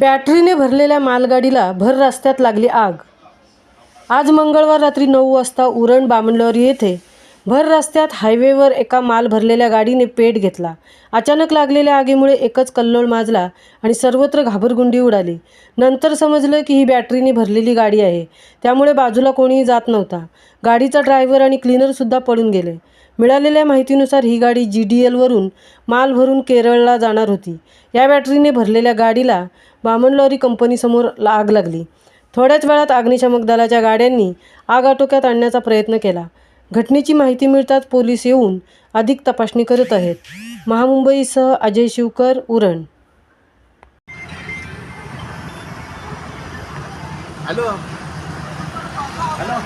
बॅटरीने भरलेल्या मालगाडीला भर रस्त्यात लागली आग। आज मंगळवार रात्री 9 वाजता उरण बामणलोरी येथे भर रस्त्यात हायवेवर एका माल भरलेल्या गाडीने पेट घेतला। अचानक लागलेल्या आगीमुळे एकच कल्लोळ माजला आणि सर्वत्र घाबरगुंडी उडाली। नंतर समजलं की ही बॅटरीने भरलेली गाडी आहे, त्यामुळे बाजूला कोणीही जात नव्हता। गाडीचा ड्रायव्हर आणि क्लीनरसुद्धा पळून गेले। मिळालेल्या माहितीनुसार ही गाडी GDL वरून माल भरून केरळला जाणार होती। या बॅटरीने भरलेल्या गाडीला बामणलोरी कंपनीसमोर आग लागली। थोड्याच वेळात अग्निशमन दलाच्या गाड्यांनी आग आटोक्यात आणण्याचा प्रयत्न केला। घटनेची माहिती मिळताच पोलीस येऊन अधिक तपासणी करत आहेत। महामुंबईसह अजय शिवकर, उरण। Hello hello